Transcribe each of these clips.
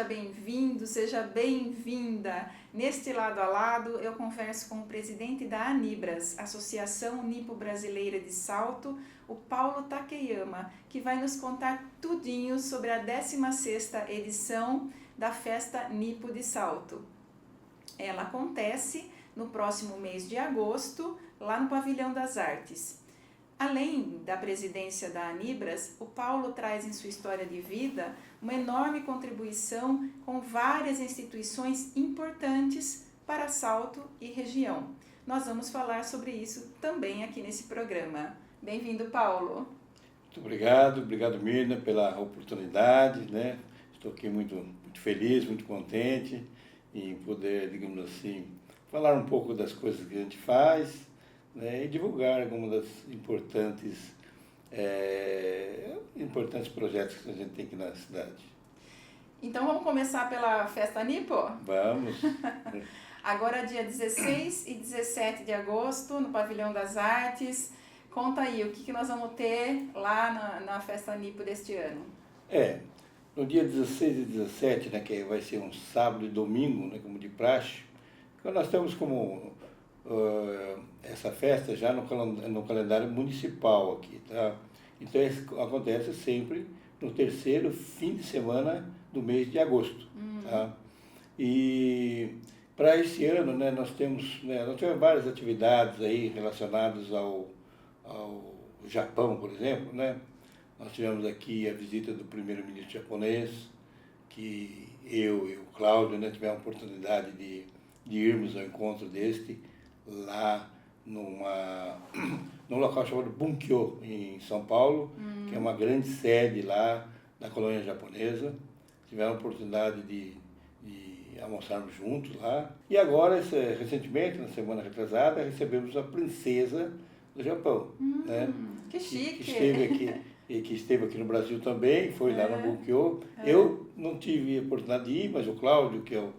bem-vindo, seja bem-vinda. Neste Lado a Lado, eu converso com o presidente da Anibras, Associação Nipo-Brasileira de Salto, o Paulo Takeyama, que vai nos contar tudinho sobre a 16ª edição da Festa Nipo de Salto. Ela acontece no próximo mês de agosto, lá no Pavilhão das Artes. Além da presidência da Anibras, o Paulo traz em sua história de vida uma enorme contribuição com várias instituições importantes para Salto e região. Nós vamos falar sobre isso também aqui nesse programa. Bem-vindo, Paulo. Muito obrigado Mirna pela oportunidade, né? Estou aqui muito feliz, muito contente em poder, digamos assim, falar um pouco das coisas que a gente faz, né, e divulgar algumas das importantes projetos que a gente tem aqui na cidade. Então vamos começar pela Festa Nipo? Vamos. Agora dia 16 e 17 de agosto, no Pavilhão das Artes. Conta aí, o que nós vamos ter lá na Festa Nipo deste ano? No dia 16 e 17, né, que vai ser um sábado e domingo, né, como de praxe, nós temos como essa festa já no calendário municipal aqui, tá? Então isso acontece sempre no terceiro fim de semana do mês de agosto, tá? E para esse ano, né, nós tivemos várias atividades aí relacionadas ao Japão, por exemplo, né? Nós tivemos aqui a visita do primeiro-ministro japonês, que eu e o Cláudio, né, tivemos a oportunidade de irmos ao encontro deste lá num local chamado Bunkyo, em São Paulo, que é uma grande sede lá da colônia japonesa. Tivemos a oportunidade de almoçarmos juntos lá. E agora, recentemente, na semana retrasada, recebemos a princesa do Japão, né? Que chique! Que esteve aqui no Brasil também, foi lá no Bunkyo. Eu não tive a oportunidade de ir, mas o Cláudio, que é o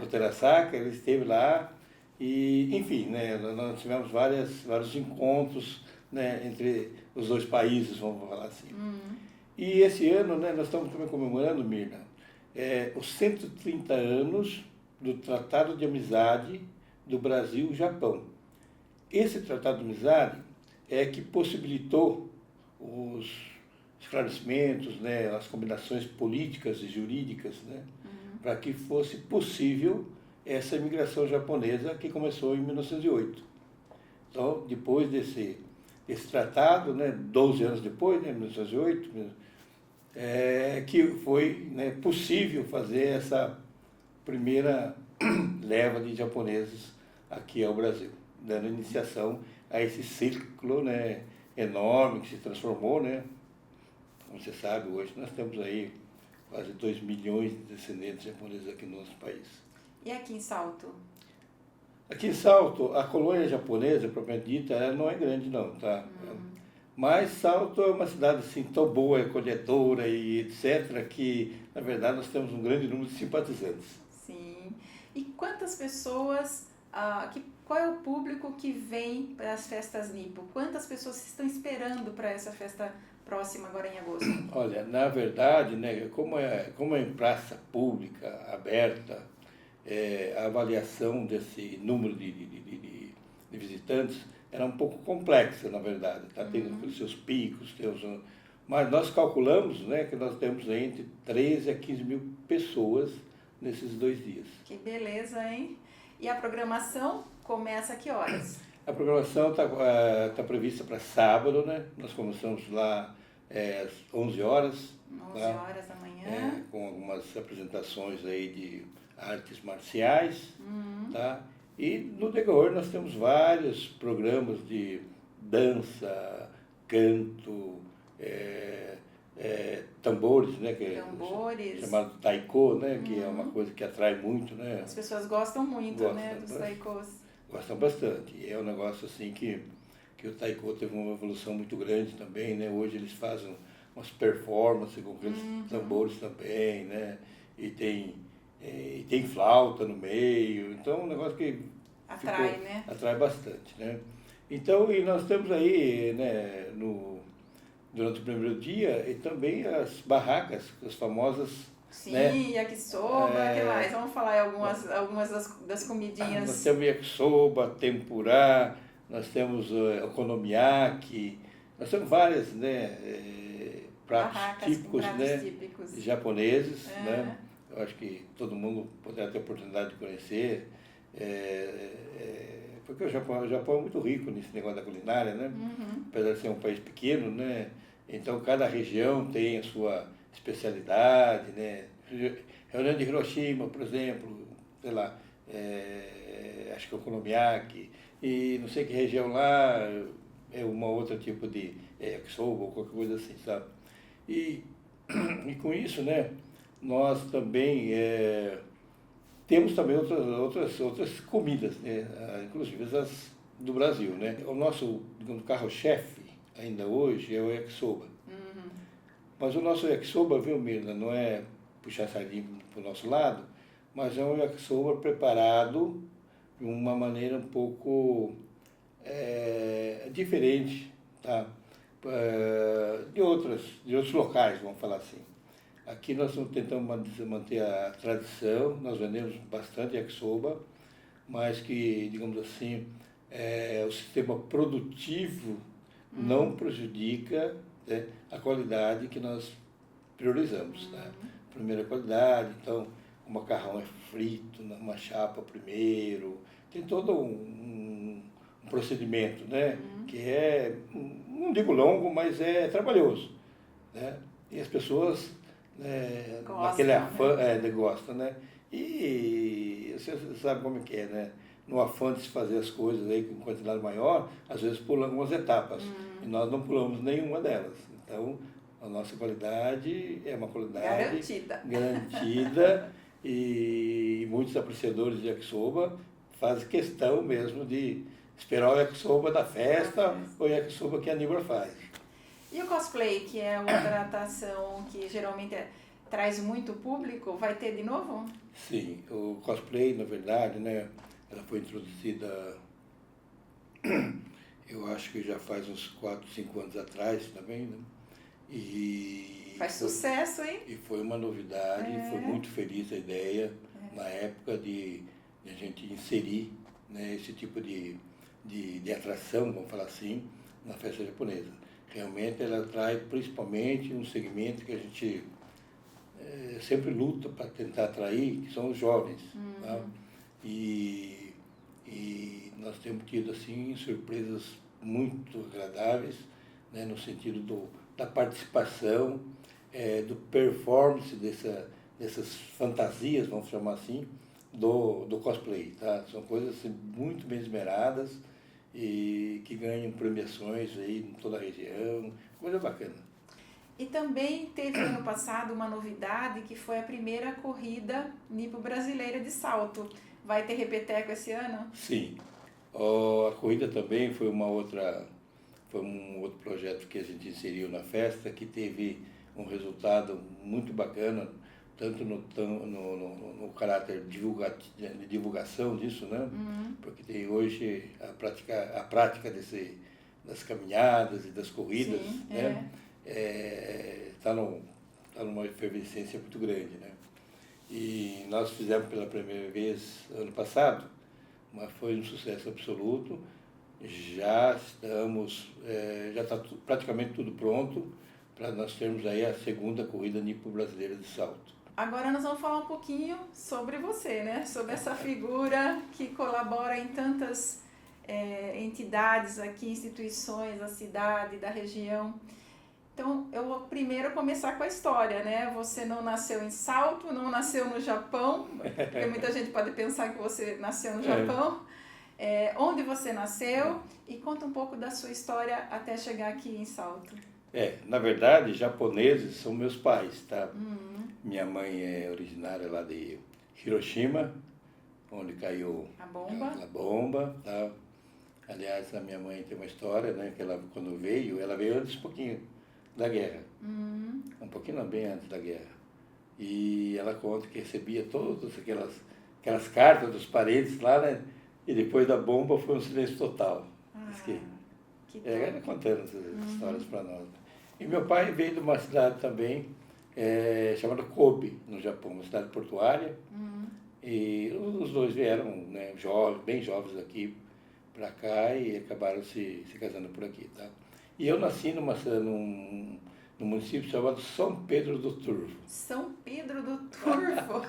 Terasaka, ele esteve lá. E, enfim, né, nós tivemos vários encontros, né, entre os dois países, vamos falar assim. E esse ano, né, nós estamos também comemorando, Mirna, os 130 anos do Tratado de Amizade do Brasil e Japão. Esse Tratado de Amizade é que possibilitou os esclarecimentos, né, as combinações políticas e jurídicas, né, para que fosse possível essa imigração japonesa que começou em 1908. Então, depois desse tratado, né, 12 anos depois, né, 1908, que foi, né, possível fazer essa primeira leva de japoneses aqui ao Brasil, dando iniciação a esse ciclo, né, enorme que se transformou, né? Como você sabe, hoje nós temos aí quase 2 milhões de descendentes japoneses aqui no nosso país. E aqui em Salto? Aqui em Salto, a colônia japonesa, propriamente dita, ela não é grande não, tá? Mas Salto é uma cidade assim tão boa, acolhedora e etc., que na verdade nós temos um grande número de simpatizantes. Sim. E quantas pessoas, qual é o público que vem para as festas Nipo? Quantas pessoas estão esperando para essa festa próxima agora em agosto? Olha, na verdade, né, como é em praça pública, aberta, a avaliação desse número de visitantes era um pouco complexa, na verdade. Tá? Tem os seus picos, mas nós calculamos, né, que nós temos entre 13 a 15 mil pessoas nesses 2 dias. Que beleza, hein? E a programação começa a que horas? A programação tá prevista para sábado, né? Nós começamos lá às 11 horas. 11 horas da manhã. Com algumas apresentações aí de artes marciais, tá? E no decorrer nós temos vários programas de dança, canto, tambores, né? Tambores. Chamado taiko, né? Que é uma coisa que atrai muito, né? As pessoas gostam muito, né, dos taikos. Gostam bastante. E é um negócio assim que o taiko teve uma evolução muito grande também, né? Hoje eles fazem umas performances com aqueles tambores também, né? E tem flauta no meio, então é um negócio que atrai bastante, né? Então, e nós temos aí, né, durante o primeiro dia, e também as barracas, as famosas Sim, né? yakisoba, o que mais? Vamos falar algumas das comidinhas. Nós temos yakisoba, tempurá, nós temos okonomiyaki, nós temos várias, né, pratos Barracas com típicos, pratos né, típicos. japoneses, né? Eu acho que todo mundo poderá ter a oportunidade de conhecer, porque o Japão é muito rico nesse negócio da culinária, né? Apesar de ser um país pequeno, né? Então cada região tem a sua especialidade, né? Reunião de Hiroshima, por exemplo, sei lá, acho que é o okonomiyaki, e não sei que região lá é uma outra tipo de yakisoba ou qualquer coisa assim, sabe? E, e com isso, né, nós também temos também outras comidas, né, inclusive as do Brasil, né? O nosso, digamos, carro-chefe ainda hoje é o yakisoba. Mas o nosso yakisoba, viu, Mirna, não é puxar sardinha para o nosso lado, mas é um yakisoba preparado de uma maneira um pouco diferente, tá? De outros locais, vamos falar assim. Aqui nós estamos tentando manter a tradição, nós vendemos bastante yakisoba, mas que, digamos assim, o sistema produtivo não prejudica, né, a qualidade que nós priorizamos. Tá? Primeira qualidade, então o macarrão é frito numa chapa primeiro, tem todo um procedimento, né, que não digo longo, mas é trabalhoso. Né? E as pessoas, naquele afã, gostam, né? E você sabe como é que é, né? No afã de se fazer as coisas aí com quantidade maior, às vezes pulamos algumas etapas. E nós não pulamos nenhuma delas. Então, a nossa qualidade é uma qualidade garantida e muitos apreciadores de yakisoba fazem questão mesmo de esperar o yakisoba da festa ou o yakisoba que a Nibra faz. E o cosplay, que é outra atração que geralmente traz muito público, vai ter de novo? Sim, o cosplay, na verdade, né, ela foi introduzida, eu acho que já faz uns 4, 5 anos atrás também, né? Faz sucesso, hein? E foi uma novidade, foi muito feliz a ideia, na época de a gente inserir, né, esse tipo de atração, vamos falar assim, na festa japonesa. Realmente ela atrai principalmente um segmento que a gente sempre luta para tentar atrair, que são os jovens. Tá? E nós temos tido assim surpresas muito agradáveis, né, no sentido da participação, do performance dessas fantasias, vamos chamar assim, do cosplay. Tá? São coisas assim, muito bem esmeradas e que ganham premiações aí em toda a região, coisa bacana. E também teve ano passado uma novidade que foi a primeira corrida nipo-brasileira de salto. Vai ter repeteco esse ano? Sim. A corrida também foi um outro projeto que a gente inseriu na festa, que teve um resultado muito bacana, tanto no caráter de divulgação disso, né? Porque tem hoje a prática das caminhadas e das corridas, sim, né? Está numa efervescência muito grande, né? E nós fizemos pela primeira vez ano passado, mas foi um sucesso absoluto. Já está praticamente tudo pronto para nós termos aí a segunda corrida nipo-brasileira de salto. Agora nós vamos falar um pouquinho sobre você, né? Sobre essa figura que colabora em tantas entidades aqui, instituições da cidade, da região. Então, eu vou primeiro começar com a história, né? Você não nasceu em Salto, não nasceu no Japão, porque muita gente pode pensar que você nasceu no Japão. Onde você nasceu e conta um pouco da sua história até chegar aqui em Salto. Na verdade, japoneses são meus pais, tá? Minha mãe é originária lá de Hiroshima, onde caiu a bomba, tá? Aliás, a minha mãe tem uma história, né? Que ela, quando veio, ela veio antes um pouquinho da guerra. Um pouquinho não, bem antes da guerra. E ela conta que recebia todas aquelas cartas dos parentes lá, né? E depois da bomba foi um silêncio total. Ela contando essas histórias para nós. E meu pai veio de uma cidade também, chamada Kobe, no Japão, uma cidade portuária. E os dois vieram, né, bem jovens aqui para cá e acabaram se casando por aqui, tá? E eu nasci num município chamado São Pedro do Turvo. São Pedro do Turvo?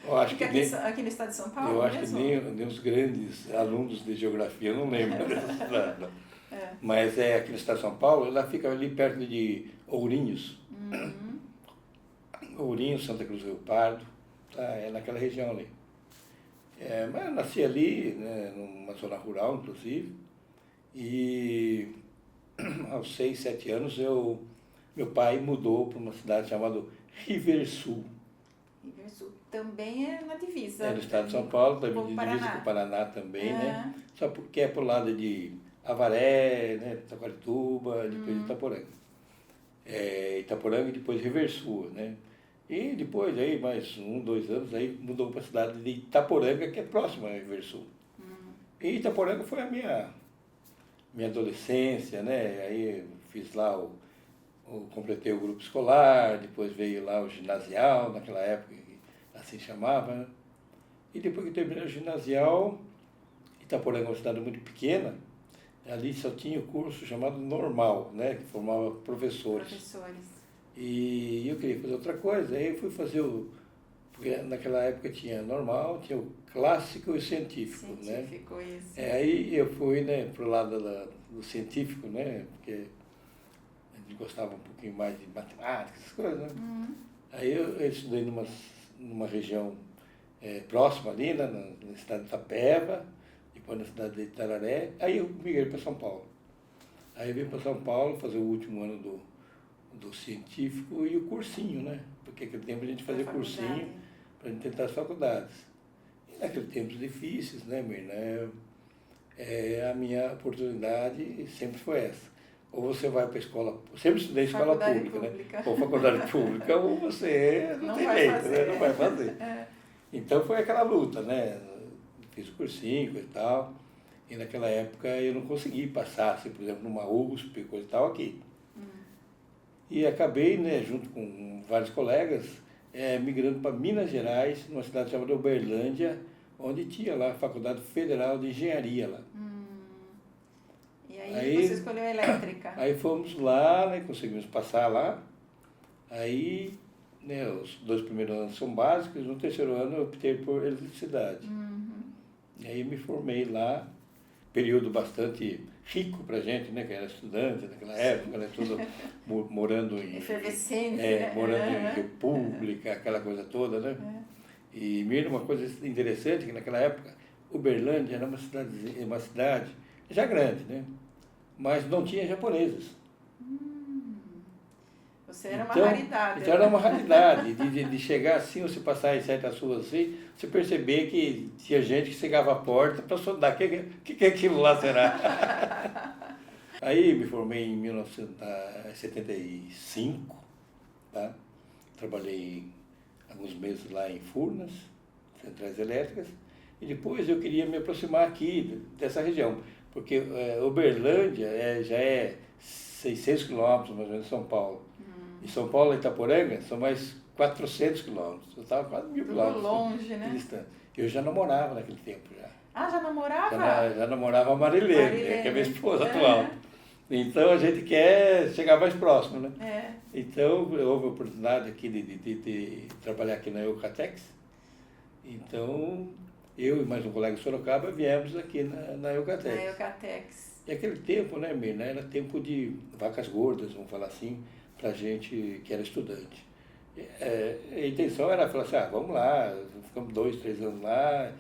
Eu acho Fica que aqui no estado de São Paulo eu acho mesmo? que nem os grandes alunos de geografia, eu não lembro dessa cidade. Mas aqui no estado de São Paulo, ela fica ali perto de Ourinhos. Ourinhos, Santa Cruz do Rio Pardo, tá? É naquela região ali. Mas eu nasci ali, né, numa zona rural, inclusive, e aos 6, 7 anos meu pai mudou para uma cidade chamada Riversul. Riversul também é na divisa. É no estado de São Paulo, também Com de o divisa Paraná. com o Paraná também, né? Só porque é pro lado de Avaré, né, Taquarituba, depois de Itaporanga. Itaporanga e depois Riversul, né? E depois, aí, mais 1, 2 anos, aí mudou para a cidade de Itaporanga, que é próxima a Riversul. E Itaporanga foi a minha adolescência, né? Aí fiz lá completei o grupo escolar, depois veio lá o ginasial, naquela época, assim chamava, né? E depois que terminei o ginasial, Itaporanga é uma cidade muito pequena, ali só tinha o curso chamado normal, né? Que formava professores. E eu queria fazer outra coisa, aí eu fui fazer porque naquela época tinha normal, tinha o clássico e o científico, né? Isso. Aí eu fui, né, pro lado do científico, né? Porque a gente gostava um pouquinho mais de matemática, essas coisas, né? Aí eu estudei numa região próxima ali, né, na cidade de Itapeva, depois na cidade de Itararé, aí eu migrei para São Paulo. Aí eu vim para São Paulo fazer o último ano do científico e o cursinho, né? Porque naquele tempo a gente fazia cursinho para gente tentar as faculdades. E naqueles tempos difíceis, né, Mirna? A minha oportunidade sempre foi essa. Ou você vai para a escola, eu sempre estudei escola pública, né? Ou faculdade pública, ou você não tem jeito, né? Não vai fazer. Então foi aquela luta, né? Fiz o cursinho e tal, e naquela época eu não consegui passar, assim, por exemplo, numa USP, coisa e tal, aqui. E acabei, né, junto com vários colegas, migrando para Minas Gerais, numa cidade chamada Uberlândia, onde tinha lá a Faculdade Federal de Engenharia lá. E aí você escolheu a elétrica? Aí fomos lá, né, conseguimos passar lá. Aí, né, os 2 primeiros anos são básicos, no 3º ano eu optei por eletricidade. E aí me formei lá, período bastante rico pra gente, né, que era estudante naquela época, né, tudo morando em... Efervescente, né? Morando em República, aquela coisa toda, né? E mesmo uma coisa interessante, que naquela época, Uberlândia era uma cidade já grande, né? Mas não tinha japonesas. Você era uma raridade. Então era uma raridade, de chegar assim, você passar em certas ruas assim, você perceber que tinha gente que chegava à porta para sondar, o que aquilo lá será? Aí me formei em 1975, tá? Trabalhei alguns meses lá em Furnas, centrais elétricas, e depois eu queria me aproximar aqui dessa região, porque Uberlândia já é 600 quilômetros mais ou menos de São Paulo. E São Paulo e Itaporanga são mais 400 quilômetros. Eu estava quase 1000 quilômetros longe, né? distante. Eu já namorava naquele tempo já. Ah, já namorava? Já namorava a Marilene, que é minha esposa atual. Então a gente quer chegar mais próximo, né? Então houve a oportunidade aqui de trabalhar aqui na Eucatex. Então eu e mais um colega de Sorocaba viemos aqui na Eucatex. Na Eucatex. E aquele tempo, né, Mirna, era tempo de vacas gordas, vamos falar assim, para gente que era estudante. A intenção era falar assim, vamos lá, ficamos 2, 3 anos lá,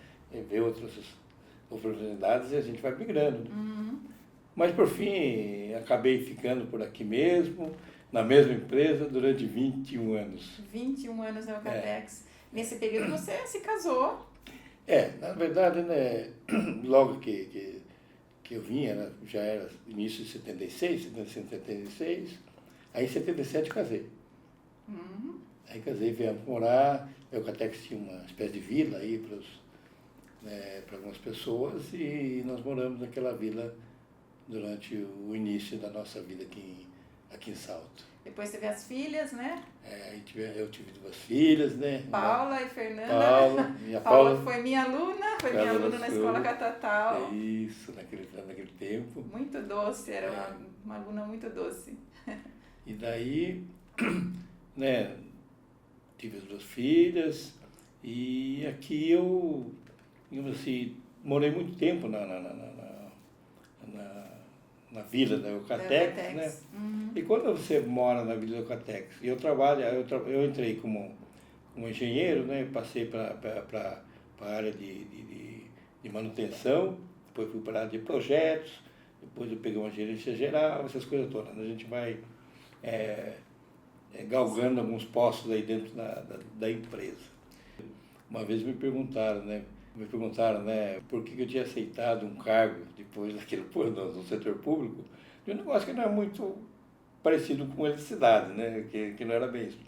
ver outras oportunidades e a gente vai migrando. Mas por fim, acabei ficando por aqui mesmo, na mesma empresa, durante 21 anos. 21 anos na Eucatex. Nesse período você se casou. Na verdade, né, logo que eu vim, já era início de 76, aí em 77 casei. Aí casei, viemos morar, a Eucatex tinha uma espécie de vila aí para algumas pessoas e nós moramos naquela vila durante o início da nossa vida aqui em Salto. Depois teve as filhas, né? Eu tive duas filhas, né? Paula e Fernanda. Minha Paula foi minha aluna na Escola Sua. Catatal. Isso, naquele tempo. Muito doce, era uma aluna muito doce. E daí, né, tive as duas filhas e aqui eu, digamos assim, morei muito tempo na vila da Eucatex, né? Uhum. E quando você mora na vila da Eucatex, e eu trabalho, eu entrei como engenheiro, né? Passei para a área de manutenção, depois fui para a área de projetos, depois eu peguei uma gerência geral, essas coisas todas, né? A gente vai galgando alguns postos aí dentro da empresa. Uma vez me perguntaram, né, por que eu tinha aceitado um cargo depois daquele no setor público, de um negócio que não é muito parecido com eletricidade, né, que não era bem isso.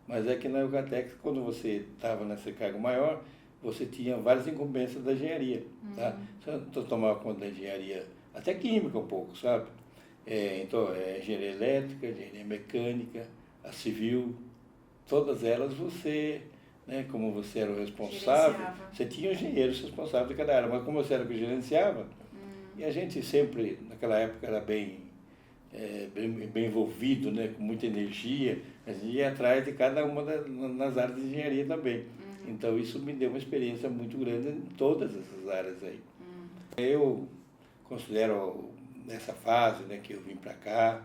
Mas é que na Eucatex, quando você estava nesse cargo maior, você tinha várias incumbências da engenharia, tá? Você tomava conta da engenharia, até química um pouco, sabe? Então, engenharia elétrica, engenharia mecânica, a civil, todas elas você, né, como você era o responsável, você tinha engenheiros responsáveis de cada área, mas como você era o que gerenciava, e a gente sempre, naquela época, era bem envolvido, né, com muita energia, a gente ia atrás de cada uma nas áreas de engenharia também. Então isso me deu uma experiência muito grande em todas essas áreas aí. Eu considero nessa fase, né, que eu vim para cá,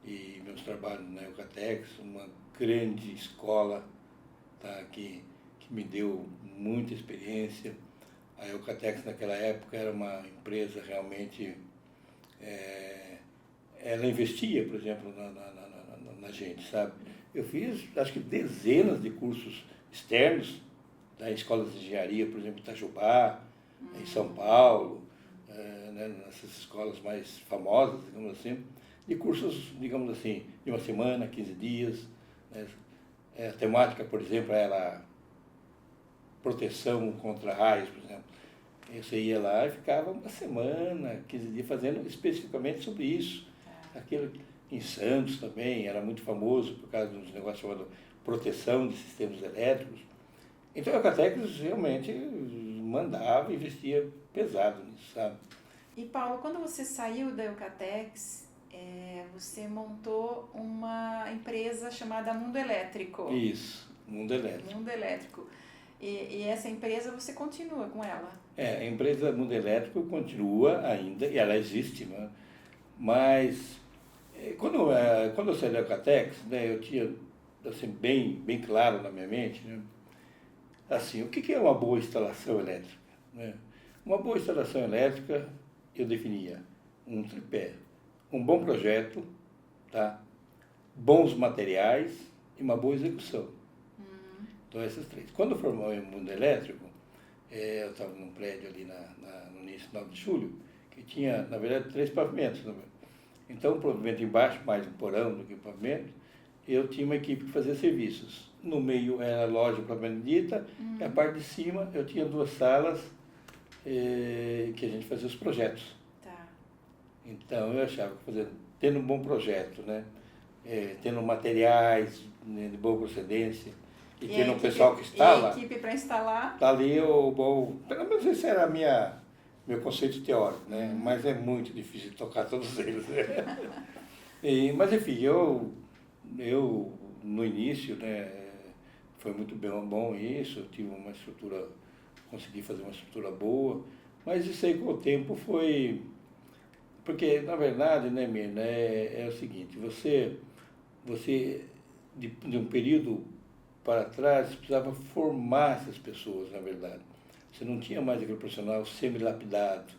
e meus trabalhos na Eucatex, uma grande escola, tá, que me deu muita experiência. A Eucatex naquela época era uma empresa realmente, ela investia, por exemplo, na gente, sabe? Eu fiz, acho que dezenas de cursos externos, da escolas de engenharia, por exemplo, em Itajubá, em São Paulo, né, nessas escolas mais famosas, digamos assim, de cursos, digamos assim, de uma semana, 15 dias. Né? A temática, por exemplo, era proteção contra raios, por exemplo. Você ia lá e ficava uma semana, 15 dias, fazendo especificamente sobre isso. Aquilo em Santos também era muito famoso por causa de um negócio chamado proteção de sistemas elétricos. Então a Eucatex realmente mandava, investia pesado nisso, sabe? E Paulo, quando você saiu da Eucatex, você montou uma empresa chamada Mundo Elétrico. Isso, Mundo Elétrico. Mundo Elétrico. E essa empresa você continua com ela? A empresa Mundo Elétrico continua ainda, e ela existe, né? Mas quando eu saí da Eucatex, né, eu tinha assim, bem claro na minha mente, né, assim, o que é uma boa instalação elétrica? Né? Uma boa instalação elétrica, eu definia um tripé, um bom projeto, tá? Bons materiais e uma boa execução. Então, esses três. Quando eu formei o Mundo Elétrico, eu estava num prédio ali no início, 9 de julho, que tinha, na verdade, 3 pavimentos. Então, o pavimento embaixo, mais um porão do que o pavimento, eu tinha uma equipe que fazia serviços. No meio era a loja propriamente dita, e a parte de cima eu tinha 2 salas que a gente fazia os projetos. Tá. Então, eu achava que tendo um bom projeto, né, tendo materiais, né, de boa procedência, e tendo um pessoal que instala. E a equipe para instalar? Está ali pelo menos esse era meu conceito teórico, né? Mas é muito difícil tocar todos eles. Né? Mas enfim, eu no início, né, foi muito bom isso, eu tive uma estrutura, consegui fazer uma estrutura boa, mas isso aí com o tempo foi. Porque, na verdade, né, Mirna, é o seguinte, você de um período para trás, precisava formar essas pessoas, na verdade. Você não tinha mais aquele profissional semi-lapidado.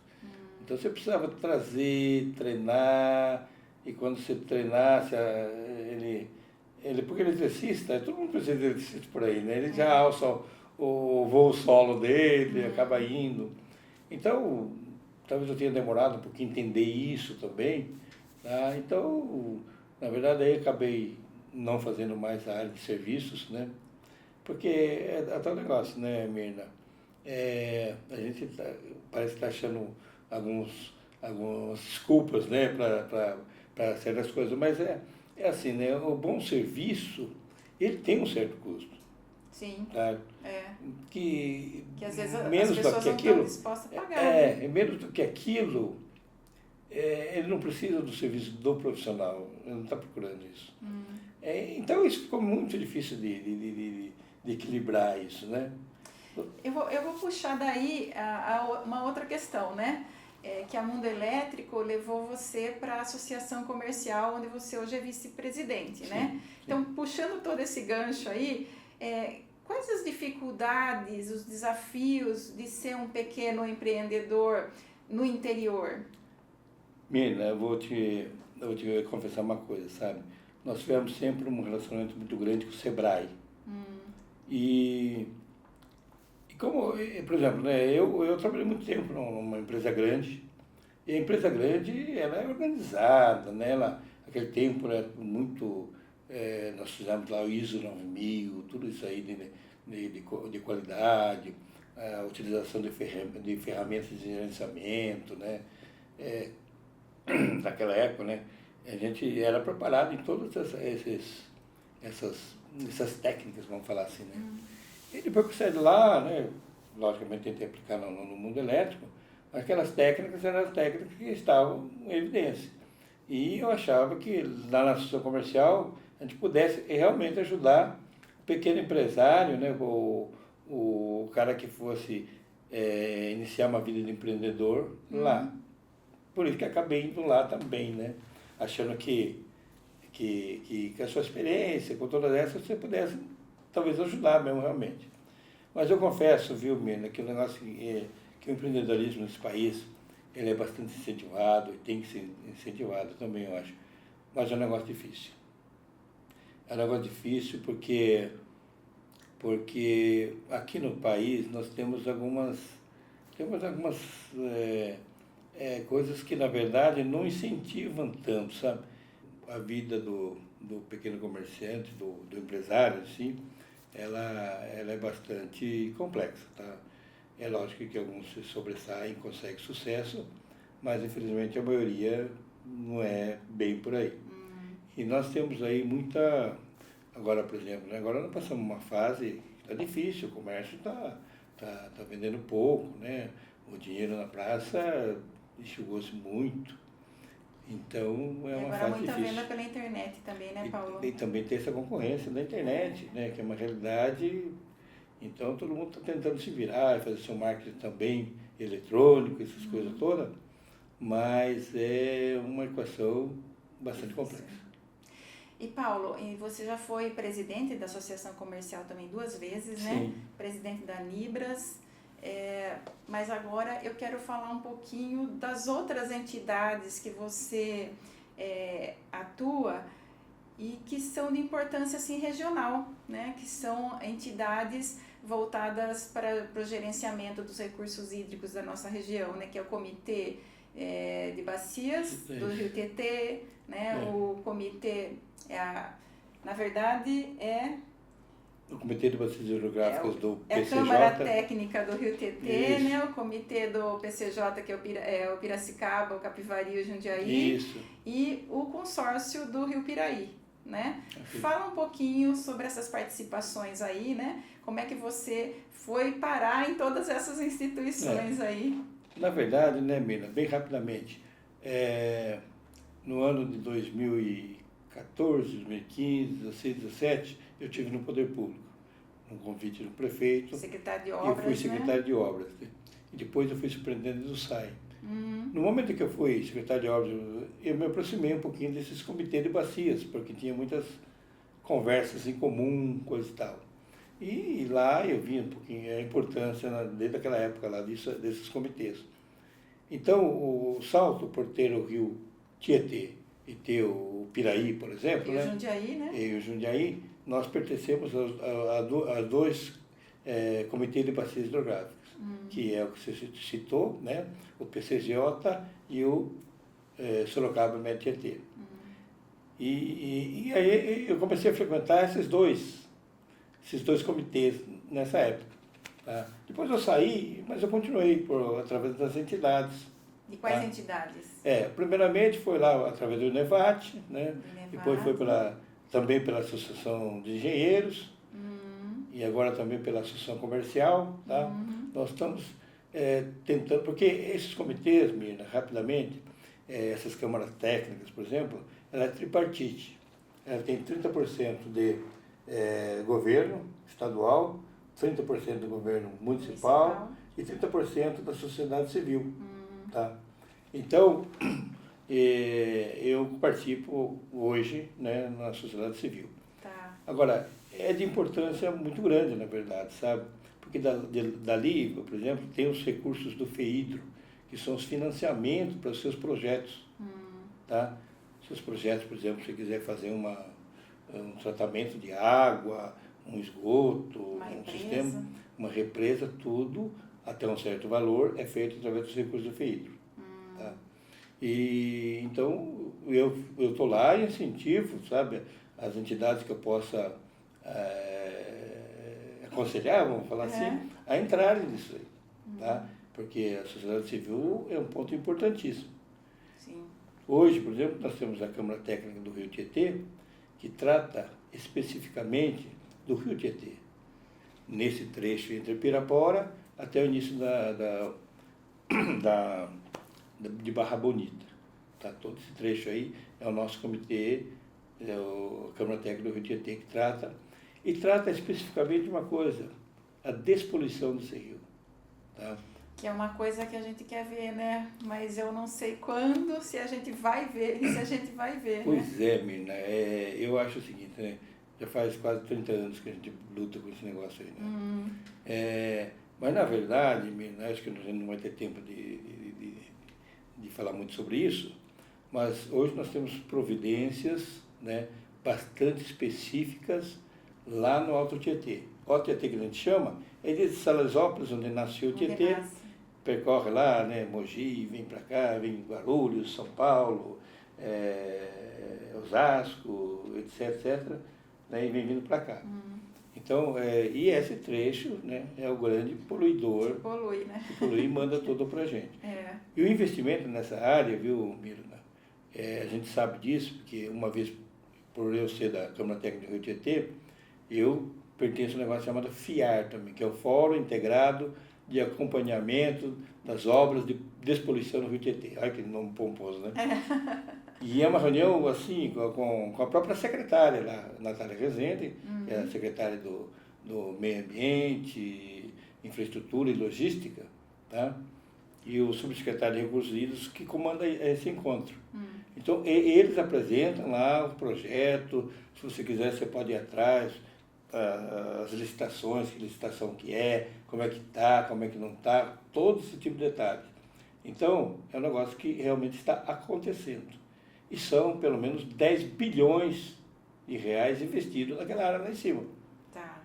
Então você precisava trazer, treinar, e quando você treinasse, porque ele é eletricista, todo mundo precisa de eletricista por aí, né? Ele já alça o voo solo dele, acaba indo. Então, talvez eu tenha demorado um pouquinho entender isso também. Tá? Então, na verdade, aí acabei não fazendo mais a área de serviços, né? Porque é tal negócio, né, Mirna? A gente parece que está achando algumas desculpas, né, para certas coisas, mas É assim, né? O bom serviço, ele tem um certo custo. Sim. Tá? É. Que às vezes as menos do pessoas que não estão aquilo, dispostas a pagar. Né? menos do que aquilo, ele não precisa do serviço do profissional, ele não está procurando isso. Então isso ficou muito difícil de equilibrar isso, né? Eu vou puxar daí uma outra questão, né? Que a Mundo Elétrico levou você para a associação comercial, onde você hoje é vice-presidente, né? Sim. Então, puxando todo esse gancho aí, quais as dificuldades, os desafios de ser um pequeno empreendedor no interior? Mina, eu vou te confessar uma coisa, sabe? Nós tivemos sempre um relacionamento muito grande com o Sebrae. E como, por exemplo, né, eu trabalhei muito tempo numa empresa grande, e a empresa grande, ela é organizada, né? Aquele tempo era muito, nós fizemos lá o ISO 9000, tudo isso aí de qualidade, a utilização de ferramentas de gerenciamento, né? Naquela época, né? A gente era preparado em todas essas técnicas, vamos falar assim, né? E depois que eu saí de lá, né, logicamente tentei aplicar no mundo elétrico, mas aquelas técnicas eram as técnicas que estavam em evidência. E eu achava que lá na associação comercial a gente pudesse realmente ajudar o pequeno empresário, né, o cara que fosse iniciar uma vida de empreendedor lá. Por isso que acabei indo lá também, né, achando que a sua experiência, com todas essas, você pudesse talvez ajudar mesmo realmente. Mas eu confesso, viu, Mina, que o negócio que o empreendedorismo nesse país, ele é bastante incentivado, e tem que ser incentivado também, eu acho. Mas é um negócio difícil. É um negócio difícil porque aqui no país nós temos algumas coisas que, na verdade, não incentivam tanto, sabe? A vida do pequeno comerciante, do empresário, assim, ela é bastante complexa, tá? É lógico que alguns se sobressaem, conseguem sucesso, mas infelizmente a maioria não é bem por aí. E nós temos aí agora, por exemplo, né? Agora nós passamos uma fase que está difícil, o comércio está vendendo pouco, né? O dinheiro na praça enxugou-se muito. Então, é uma agora fase muita difícil. venda pela internet também, né, Paulo? E também tem essa concorrência da internet, né, que é uma realidade. Então, todo mundo está tentando se virar, fazer seu marketing também eletrônico, essas coisas todas, mas é uma equação bastante complexa. E, Paulo, você já foi presidente da Associação Comercial também 2 vezes, né? Sim. Presidente da Anibras. Mas agora eu quero falar um pouquinho das outras entidades que você atua e que são de importância assim, regional, né? Que são entidades voltadas para o gerenciamento dos recursos hídricos da nossa região, né? Que é o Comitê de Bacias do Rio Tietê, né? O comitê, na verdade, o Comitê de Bacias Hidrográficas do PCJ. É a Câmara Técnica do Rio Tietê, né? O Comitê do PCJ, que é o Piracicaba, o Capivari e o Jundiaí. Isso. E o consórcio do Rio Piraí, né? Okay. Fala um pouquinho sobre essas participações aí, né? Como é que você foi parar em todas essas instituições aí? Na verdade, né, Mina, bem rapidamente, no ano de 2014, 2015, 2016, 2017, eu tive no Poder Público, um convite do prefeito. Secretário de Obras, eu fui secretário de Obras. E depois eu fui superintendente do SAI. No momento que eu fui secretário de Obras, eu me aproximei um pouquinho desses comitês de bacias, porque tinha muitas conversas em comum, coisa e tal. E lá eu vi um pouquinho a importância, desde aquela época lá, desses comitês. Então, o salto por ter o rio Tietê e ter o Piraí, por exemplo, e o Jundiaí, né? E o Jundiaí, nós pertencemos a 2 comitês de bacias hidrográficas, que é o que você citou, né? O PCJ e o Sorocaba Médio Tietê. E aí eu comecei a frequentar esses dois comitês nessa época. Tá? Depois eu saí, mas eu continuei através das entidades. De quais tá? entidades? Primeiramente foi lá através do INEVAT, né? INEVAT. Depois foi também pela Associação de Engenheiros, e agora também pela Associação Comercial, tá? Nós estamos tentando, porque esses comitês, Mirna, rapidamente, essas câmaras técnicas, por exemplo, ela é tripartite. Ela tem 30% de governo estadual, 30% do governo municipal e 30% da sociedade civil. Tá? Então, eu participo hoje, né, na sociedade civil. Tá. Agora, é de importância muito grande, na verdade, sabe? Porque dali, por exemplo, tem os recursos do FEIDRO, que são os financiamentos para os seus projetos. Tá? Seus projetos, por exemplo, se você quiser fazer um tratamento de água, um esgoto, sistema, uma represa, tudo, até um certo valor, é feito através dos recursos do FEIDRO. Tá? E, então, eu estou lá e incentivo, sabe, as entidades que eu possa aconselhar, vamos falar assim, a entrarem nisso aí. Tá? Porque a sociedade civil é um ponto importantíssimo. Sim. Hoje, por exemplo, nós temos a Câmara Técnica do Rio Tietê, que trata especificamente do Rio Tietê, nesse trecho entre Pirapora até o início de Barra Bonita. Tá? Todo esse trecho aí é o nosso comitê, a Câmara Técnica do Rio Tietê, que trata, e trata especificamente de uma coisa, a despoluição desse rio. Tá? Que é uma coisa que a gente quer ver, né? Mas eu não sei quando, se a gente vai ver, se a gente vai ver, Pois né? é, Mirna, eu acho o seguinte, né? Já faz quase 30 anos que a gente luta com esse negócio aí, né? Mas, na verdade, Mirna, acho que a gente não vai ter tempo de falar muito sobre isso, mas hoje nós temos providências, né, bastante específicas lá no Alto Tietê. O Alto Tietê, que a gente chama, é de Salesópolis, onde nasceu o Tietê, percorre lá, né, Mogi, vem para cá, vem Guarulhos, São Paulo, Osasco, etc., né, e vem vindo para cá. Então, e esse trecho, né, é o grande poluidor, que polui, né? Que polui e manda tudo para a gente. E o investimento nessa área, viu, Mirna, a gente sabe disso, porque uma vez, por eu ser da Câmara Técnica do Rio Tietê, eu pertenço a um negócio chamado FIAR também, que é o Fórum Integrado de Acompanhamento das Obras de Despoluição no Rio Tietê. Olha que nome pomposo, né? E é uma reunião, assim, com a própria secretária lá, Natália Rezende, que é a secretária do Meio Ambiente, Infraestrutura e Logística, tá? E o subsecretário de Recursos Hídricos que comanda esse encontro. Então, eles apresentam lá o projeto, se você quiser, você pode ir atrás, as licitações, que licitação que é, como é que está, como é que não está, todo esse tipo de detalhe. Então, é um negócio que realmente está acontecendo. E são pelo menos 10 bilhões de reais investidos naquela área lá em cima. Tá.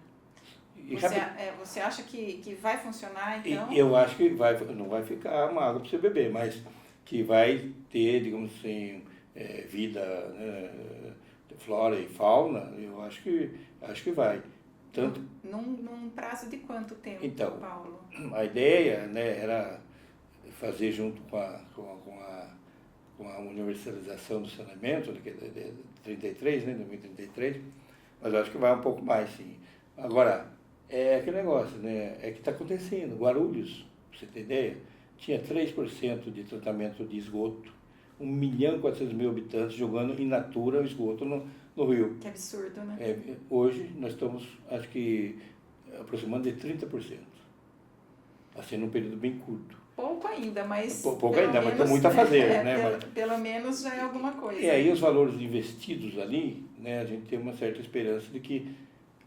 E Você acha que vai funcionar, então? Eu acho que não vai ficar uma água para você beber, mas que vai ter, digamos assim, vida, né, flora e fauna, eu acho que vai. Tanto... Num prazo de quanto tempo, então, Paulo? A ideia, né, era fazer junto com a universalização do saneamento, que é de 33, né, 2033, mas eu acho que vai um pouco mais, sim. Agora, é aquele negócio, né, é que está acontecendo. Guarulhos, pra você ter ideia, tinha 3% de tratamento de esgoto, 1.400.000 habitantes jogando in natura o esgoto no rio. Que absurdo, né? Hoje nós estamos, acho que, aproximando de 30%. Assim, num período bem curto. Pouco ainda, mas... Pouco ainda, mas tem muito a fazer, né? Pelo menos já é alguma coisa. E aí os valores investidos ali, né, a gente tem uma certa esperança de que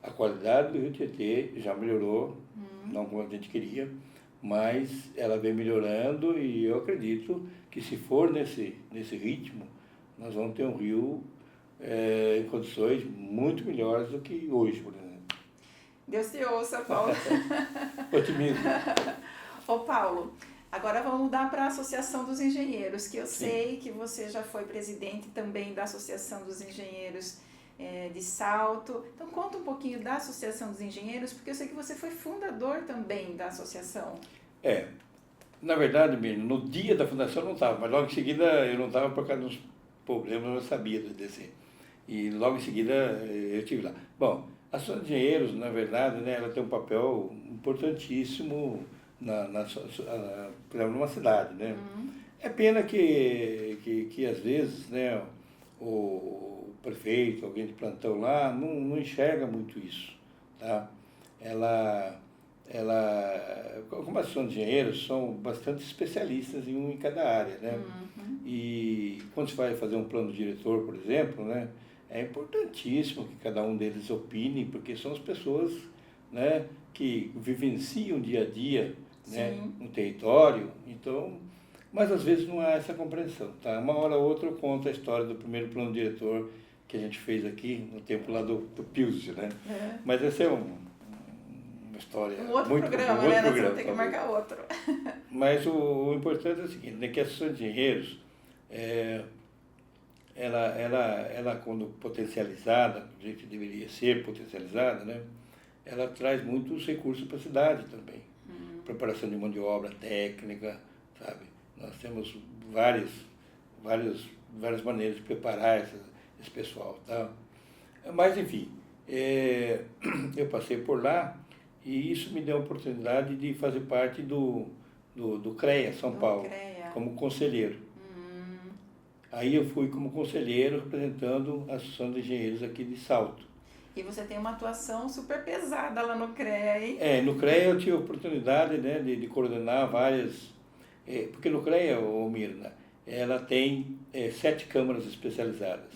a qualidade do Rio Tietê já melhorou, não como a gente queria, mas ela vem melhorando e eu acredito que se for nesse ritmo, nós vamos ter um rio em condições muito melhores do que hoje, por exemplo. Deus te ouça, Paulo. Otimismo. Ô, Paulo, agora vamos mudar para a Associação dos Engenheiros, que eu sei que você já foi presidente também da Associação dos Engenheiros de Salto. Então, conta um pouquinho da Associação dos Engenheiros, porque eu sei que você foi fundador também da associação. Na verdade, Miriam, no dia da fundação eu não estava, mas logo em seguida eu não estava por causa dos problemas, eu sabia do IDC. E logo em seguida eu estive lá. Bom, a Associação de Engenheiros, na verdade, né, ela tem um papel importantíssimo numa cidade, né? É pena que às vezes, né, o prefeito, alguém de plantão lá, não enxerga muito isso, tá? Como as associações de engenheiros são bastante especialistas em um em cada área, né? E quando você vai fazer um plano diretor, por exemplo, né, é importantíssimo que cada um deles opine, porque são as pessoas, né, que vivenciam dia a dia, né, no território. Então, mas às vezes não há essa compreensão, tá? Uma hora ou outra eu conto a história do primeiro plano diretor que a gente fez aqui no tempo lá do Pilsen, né? Mas esse é uma história um outro muito programa, outro né? Nós programa, vamos ter que marcar outro. Mas o importante é o seguinte, né, que a Associação de Engenheiros, ela quando potencializada, do jeito que deveria ser potencializada, né, ela traz muitos recursos para a cidade também. Preparação de mão de obra técnica, sabe? Nós temos várias maneiras de preparar esse pessoal, tá? Mas, enfim, eu passei por lá e isso me deu a oportunidade de fazer parte do CREA São Paulo, como conselheiro. Aí eu fui como conselheiro representando a Associação de Engenheiros aqui de Salto. E você tem uma atuação super pesada lá no CREA, hein? No CREA eu tive a oportunidade, né, de coordenar várias... porque no CREA, Mirna, ela tem 7 câmaras especializadas.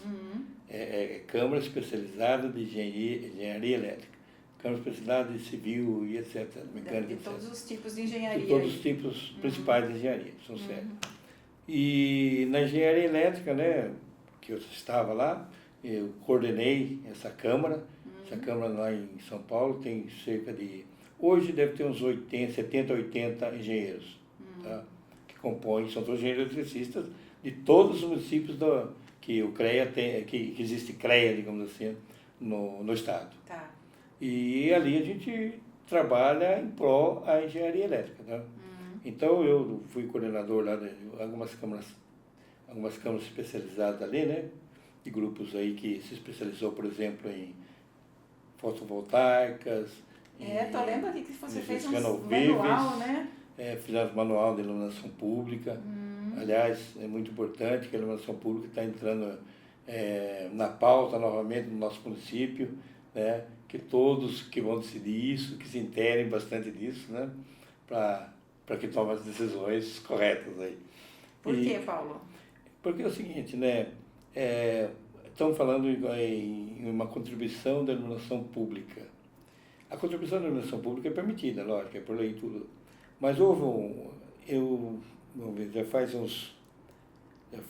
Câmara especializada de engenharia elétrica, Câmara especializada de civil e etc. Mecânica, de todos os tipos de engenharia. De todos os tipos principais de engenharia, são 7. E na engenharia elétrica, né, que eu estava lá, eu coordenei essa Câmara. Essa Câmara lá em São Paulo tem cerca de... Hoje deve ter uns 70, 80 engenheiros, tá? Que compõem, são todos engenheiros eletricistas de todos os municípios que o CREA tem, que existe CREA, digamos assim, no estado. Tá. E ali a gente trabalha em pró à engenharia elétrica, tá? Então eu fui coordenador lá de algumas câmaras especializadas ali, né? De grupos aí que se especializou, por exemplo, em fotovoltaicas. Tô lendo aqui que você fez um renováveis, manual, né? Fizemos manual de iluminação pública. Aliás, é muito importante que a iluminação pública está entrando na pauta novamente no nosso município, né? Que todos que vão decidir isso, que se interem bastante disso, né? Para que tomem as decisões corretas aí. Por quê, Paulo? Porque é o seguinte, né? Estão falando em uma contribuição da iluminação pública. A contribuição da iluminação pública é permitida, lógico, é por lei e tudo. Mas vamos ver, já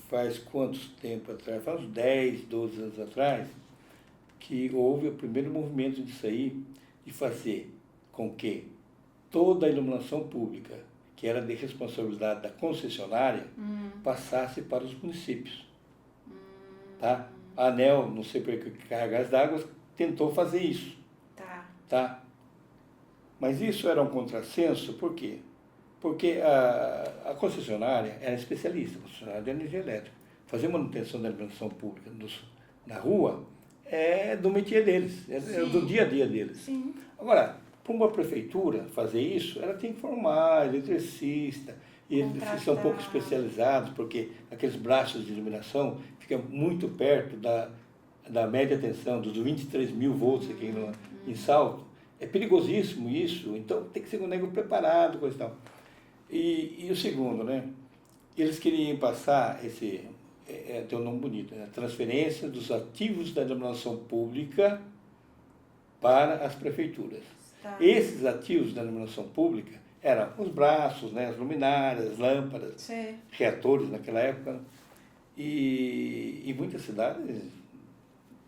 faz quantos tempo atrás? Faz uns 10, 12 anos atrás, que houve o primeiro movimento disso aí, de fazer com que toda a iluminação pública, que era de responsabilidade da concessionária, passasse para os municípios. Tá? A ANEEL, não sei por que Cargas d'Água, tentou fazer isso. Tá? Mas isso era um contrassenso, por quê? Porque a concessionária era especialista, a concessionária de energia elétrica. Fazer manutenção da iluminação pública na rua é do métier deles, é do dia a dia deles. Sim. Agora, para uma prefeitura fazer isso, ela tem que formar eletricista, e eles são um pouco especializados, porque aqueles braços de iluminação ficam muito perto da média tensão, dos 23 mil volts aqui em Salto. É perigosíssimo isso, então tem que ser um negócio preparado, coisa e tal. E o segundo, né? Eles queriam passar tem um nome bonito, né? Transferência dos ativos da iluminação pública para as prefeituras. Tá. Esses ativos da iluminação pública eram os braços, né? As luminárias, as lâmpadas, reatores naquela época. E muitas cidades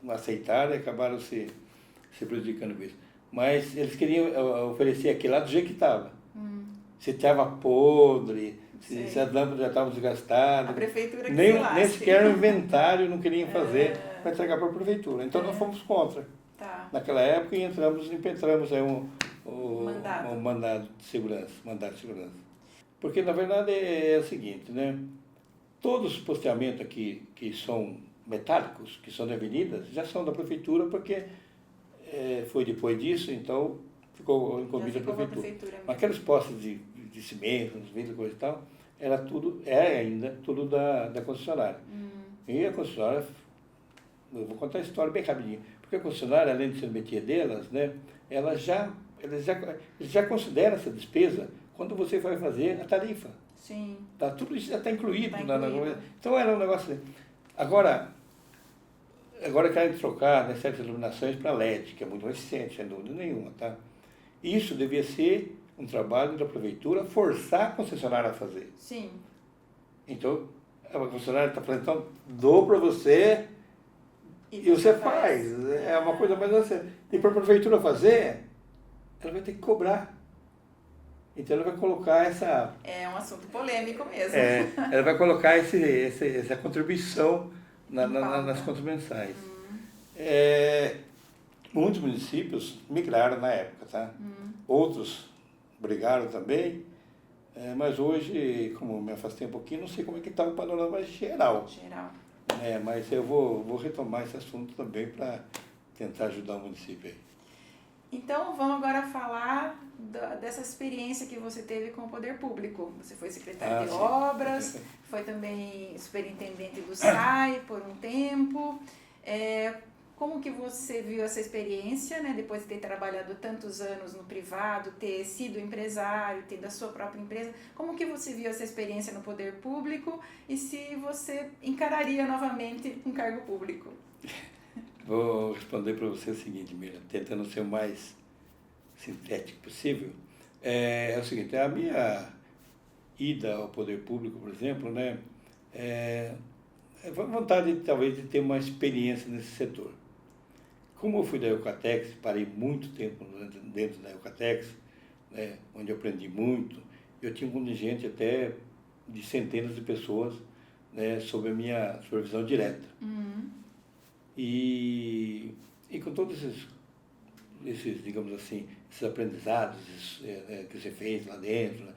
não aceitaram e acabaram se prejudicando com isso. Mas eles queriam oferecer aquilo lá do jeito que estava. Se estava podre, se as lâmpadas já estavam desgastadas. A prefeitura que nem sequer um inventário não queriam fazer para entregar para a prefeitura. Então nós fomos contra. Tá. Naquela época impetramos aí um mandato de segurança. Porque, na verdade, é o seguinte, né? Todos os posteamentos aqui que são metálicos, que são de avenidas, já são da prefeitura, porque foi depois disso, então ficou incumbido da prefeitura. Mas aqueles postes de cimento, vidro, coisa e tal, era tudo, ainda tudo da concessionária. E a concessionária, eu vou contar a história bem rapidinho, porque a concessionária, além de ser métier delas, né, eles já consideram essa despesa quando você vai fazer a tarifa. Sim. Tá, tudo isso já está incluído. Tá incluído. Então era um negócio assim. Agora querem trocar, né, certas iluminações para LED, que é muito mais eficiente, sem dúvida nenhuma. Tá? Isso devia ser um trabalho da prefeitura forçar a concessionária a fazer. Sim. Então, a concessionária está falando, então, dou para você e você faz. É uma coisa mais assim. E para a prefeitura fazer, ela vai ter que cobrar. Então ela vai colocar essa... É um assunto polêmico mesmo. Ela vai colocar essa contribuição nas contas mensais. Muitos municípios migraram na época, tá? Outros brigaram também, mas hoje, como me afastei um pouquinho, não sei como é que está o panorama geral. Mas eu vou retomar esse assunto também para tentar ajudar o município aí. Então, vamos agora falar dessa experiência que você teve com o poder público. Você foi secretário de obras, foi também superintendente do SAI por um tempo. Como que você viu essa experiência, né? Depois de ter trabalhado tantos anos no privado, ter sido empresário, ter da sua própria empresa, como que você viu essa experiência no poder público e se você encararia novamente um cargo público? Vou responder para você o seguinte, Miriam, tentando ser o mais sintético possível. É o seguinte, a minha ida ao poder público, por exemplo, né, vontade talvez de ter uma experiência nesse setor. Como eu fui da Eucatex, parei muito tempo dentro da Eucatex, né, onde eu aprendi muito, eu tinha um contingente até de centenas de pessoas, né, sob a minha supervisão direta. E com todos esses, digamos assim, esses aprendizados que você fez lá dentro, né?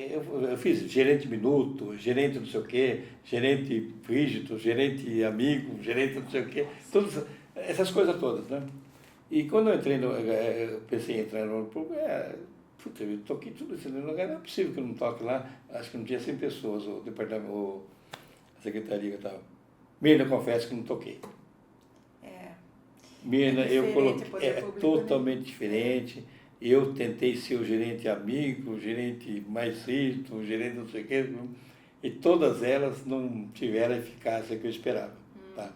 Eu fiz gerente minuto, gerente não sei o quê, gerente rígido, gerente amigo, gerente não sei o quê, todas essas coisas todas, né? E quando eu entrei eu pensei em entrar no público, eu toquei tudo isso no lugar, não é possível que eu não toque lá, acho que não tinha 100 pessoas, o departamento, a secretaria que estava. Mesmo eu confesso que não toquei. Mirna, eu coloquei, totalmente diferente. Eu tentei ser o gerente amigo, o gerente mais rígido, o gerente não sei o quê, e todas elas não tiveram a eficácia que eu esperava. Tá?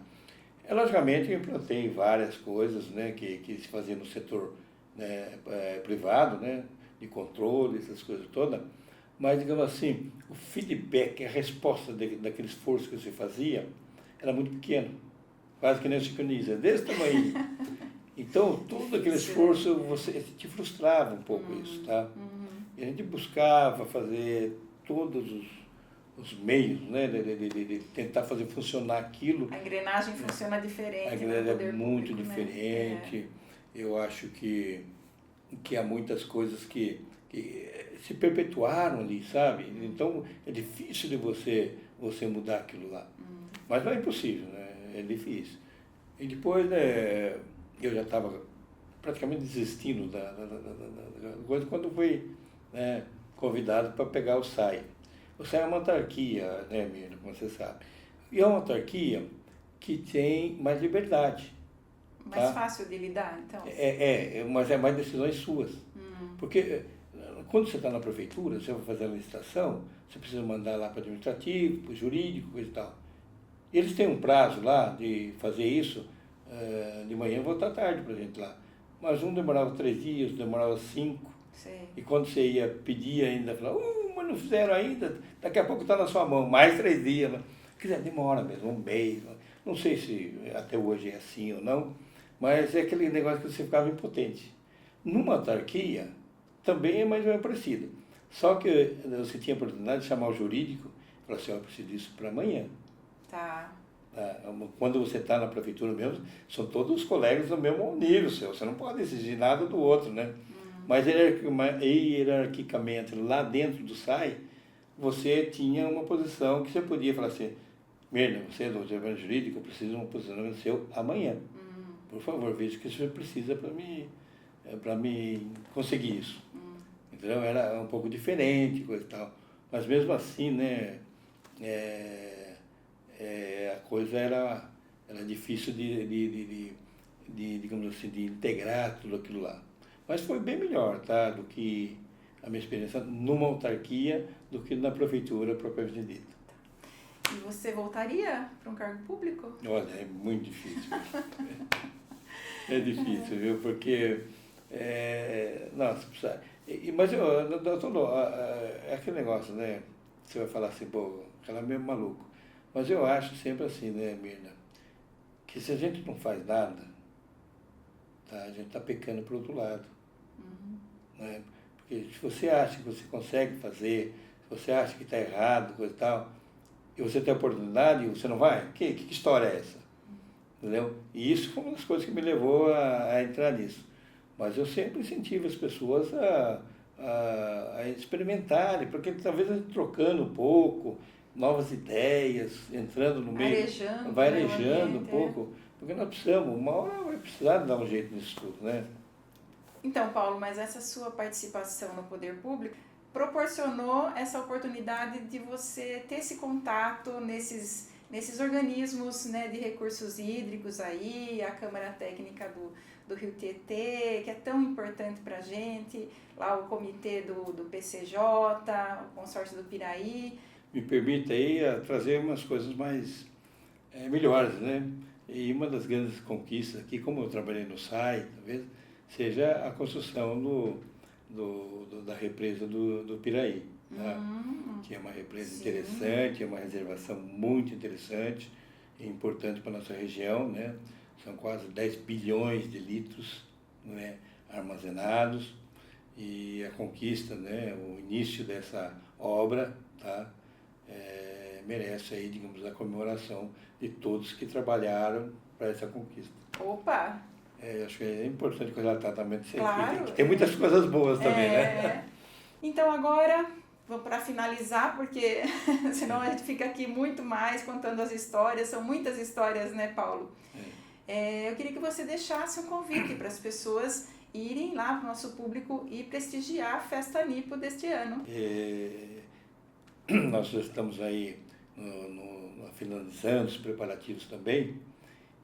Logicamente, eu implantei várias coisas, né, que se faziam no setor, né, privado, né, de controle, essas coisas todas, mas, digamos assim, o feedback, a resposta daquele esforço que você fazia era muito pequeno. Quase que nem o Chico Anísio, desse tamanho. Então, todo aquele esforço, você te frustrava um pouco isso, tá? E a gente buscava fazer todos os meios, né, de tentar fazer funcionar aquilo. A engrenagem funciona diferente. A engrenagem é muito diferente. Né? Eu acho que há muitas coisas que se perpetuaram ali, sabe? Então, é difícil de você mudar aquilo lá. Mas não é impossível, né? É difícil. E depois, né, eu já estava praticamente desistindo da coisa quando fui, né, convidado para pegar o SAI. O SAI é uma autarquia, né, Mirna, como você sabe. E é uma autarquia que tem mais liberdade. Mais fácil de lidar, então? Mas é mais decisões suas. Porque quando você está na prefeitura, você vai fazer a licitação, você precisa mandar lá para o administrativo, para o jurídico, coisa e tal. Eles têm um prazo lá de fazer isso de manhã e voltar tarde para a gente lá. Mas um demorava 3 dias, demorava 5. Sim. E quando você ia pedir ainda, falava, mas não fizeram ainda, daqui a pouco está na sua mão, mais 3 dias. Né? Quer dizer, demora mesmo, um mês. Não sei se até hoje é assim ou não, mas é aquele negócio que você ficava impotente. Numa autarquia, também é mais ou menos parecido. Só que você tinha a oportunidade de chamar o jurídico e falar assim, eu preciso disso para amanhã. Tá. Quando você está na prefeitura mesmo, são todos os colegas do mesmo nível seu. Você não pode exigir nada do outro, né? Mas hierarquicamente, lá dentro do SAI, você tinha uma posição que você podia falar assim, Mirna, você é do departamento jurídico, eu preciso de um posicionamento seu amanhã. Por favor, veja o que você precisa para me conseguir isso. Então era um pouco diferente, coisa e tal. Mas mesmo assim, né, a coisa era difícil digamos assim, de integrar tudo aquilo lá. Mas foi bem melhor, tá, do que a minha experiência numa autarquia do que na prefeitura propriamente dita. E você voltaria para um cargo público? Olha, é muito difícil. É difícil, viu? Porque, nossa, mas é aquele negócio, né? Você vai falar assim, pô, aquela é meio maluco. Mas eu acho sempre assim, né, Mirna? Que se a gente não faz nada, tá, a gente está pecando para o outro lado. Né? Porque se você acha que você consegue fazer, se você acha que está errado, coisa e tal, e você tem a oportunidade e você não vai, que história é essa? Entendeu? E isso foi uma das coisas que me levou a entrar nisso. Mas eu sempre incentivo as pessoas a experimentarem, porque talvez a gente trocando um pouco, novas ideias, entrando no meio, vai arejando um pouco, porque nós precisamos, uma hora vai precisar dar um jeito nisso tudo, né? Então, Paulo, mas essa sua participação no poder público proporcionou essa oportunidade de você ter esse contato nesses organismos, né, de recursos hídricos aí, a Câmara Técnica do Rio Tietê, que é tão importante para a gente, lá o comitê do PCJ, o consórcio do Piraí. Me permita aí trazer umas coisas mais melhores, né? E uma das grandes conquistas aqui, como eu trabalhei no SAI, talvez, seja a construção da represa do Piraí, tá? Que é uma represa interessante, é uma reservação muito interessante e importante para a nossa região, né? São quase 10 bilhões de litros, né, armazenados, e a conquista, né, o início dessa obra, tá, merece aí, digamos, a comemoração de todos que trabalharam para essa conquista. Opa! Acho que é importante relatar também Claro, que tem muitas coisas boas também, né? Então agora, vou para finalizar, porque senão a gente fica aqui muito mais contando as histórias, são muitas histórias, né, Paulo? Eu queria que você deixasse um convite para as pessoas irem lá para o nosso público e prestigiar a Festa Nipo deste ano. Nós já estamos aí finalizando os preparativos também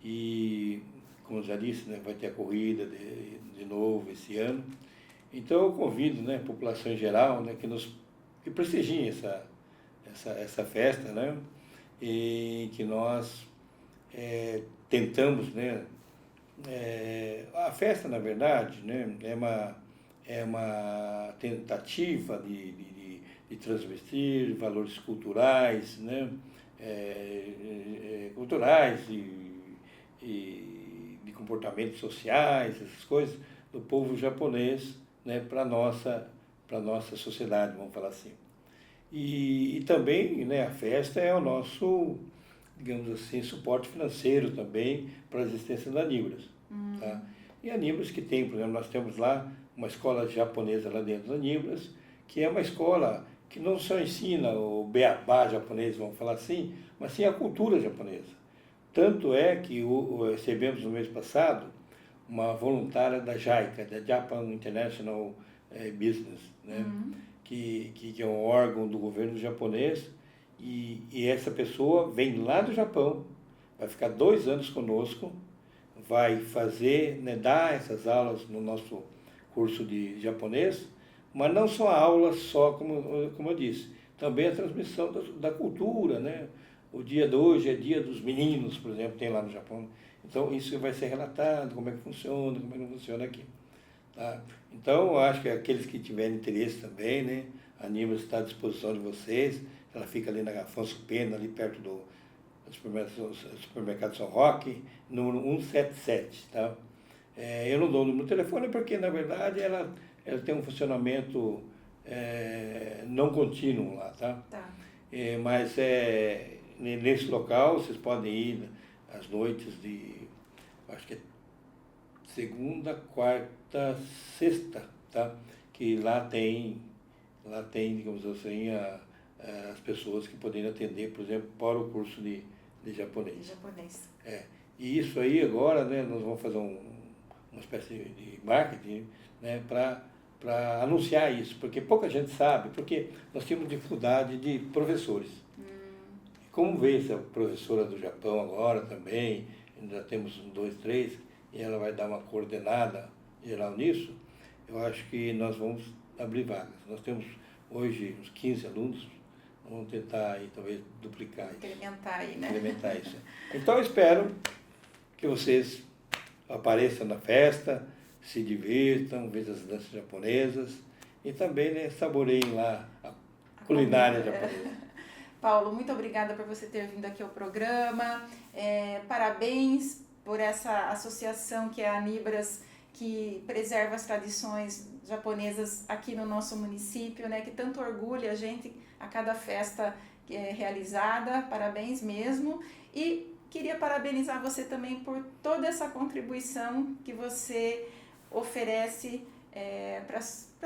e, como eu já disse, né, vai ter a corrida de novo esse ano. Então eu convido, né, a população em geral, né, que prestigiem essa festa, né, e que nós tentamos, né, a festa, na verdade, né, é uma tentativa de transmitir valores culturais, né, culturais e de comportamentos sociais, essas coisas, do povo japonês, né, para a nossa sociedade, vamos falar assim. E também, né, a festa é o nosso, digamos assim, suporte financeiro também para a existência da Nibras. Tá? E a Nibras que tem, por exemplo, nós temos lá uma escola japonesa lá dentro da Nibras, que é uma escola que não só ensina o beabá japonês, vamos falar assim, mas sim a cultura japonesa. Tanto é que recebemos no mês passado uma voluntária da JICA, da Japan International Business, né? Que é um órgão do governo japonês, e essa pessoa vem lá do Japão, vai ficar 2 anos conosco, vai fazer, né, dar essas aulas no nosso curso de japonês, mas não só a aula, como eu disse, também a transmissão da cultura, né? O dia de hoje é dia dos meninos, por exemplo, tem lá no Japão. Então, isso vai ser relatado, como é que funciona, como é que não funciona aqui. Tá? Então, eu acho que aqueles que tiverem interesse também, né? A Nibras está à disposição de vocês. Ela fica ali na Afonso Pena, ali perto do supermercado São Roque, número 177. Tá? Eu não dou o número do telefone porque, na verdade, ela tem um funcionamento não contínuo lá. Tá? Mas nesse local vocês podem ir às noites acho que é segunda, quarta, sexta, tá? Que lá tem, digamos assim, as pessoas que poderiam atender, por exemplo, para o curso de japonês. De japonês. E isso aí agora, né, nós vamos fazer uma espécie de marketing, né, para anunciar isso, porque pouca gente sabe, porque nós temos dificuldade de professores. Como veio essa professora do Japão agora também, já temos 2, 3, e ela vai dar uma coordenada geral nisso, eu acho que nós vamos abrir vagas. Nós temos hoje uns 15 alunos, vamos tentar aí, talvez duplicar isso. Incrementar aí, né? Incrementar isso. Então eu espero que vocês apareçam na festa, se divirtam, vejam as danças japonesas e também, né, saboreiem lá a culinária japonesa. Paulo, muito obrigada por você ter vindo aqui ao programa. Parabéns por essa associação que é a Anibras, que preserva as tradições japonesas aqui no nosso município, né? Que tanto orgulha a gente a cada festa que é realizada. Parabéns mesmo. E queria parabenizar você também por toda essa contribuição que você oferece para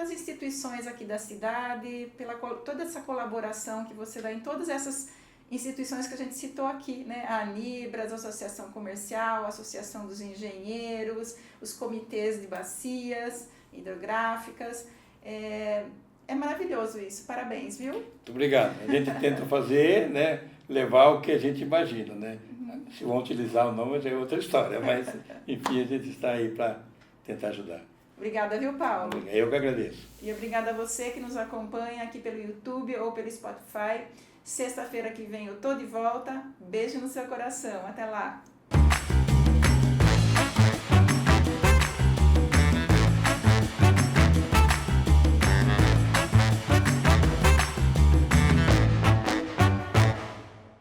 as instituições aqui da cidade, pela toda essa colaboração que você dá em todas essas instituições que a gente citou aqui, né? A Anibras, a Associação Comercial, a Associação dos Engenheiros, os comitês de bacias hidrográficas. É maravilhoso isso, parabéns, viu? Muito obrigado. A gente tenta fazer, né, levar o que a gente imagina, né? Se vão utilizar o nome já é outra história, mas enfim, a gente está aí para tentar ajudar. Obrigada, viu, Paulo? Eu que agradeço. E obrigada a você que nos acompanha aqui pelo YouTube ou pelo Spotify. Sexta-feira que vem eu tô de volta. Beijo no seu coração. Até lá!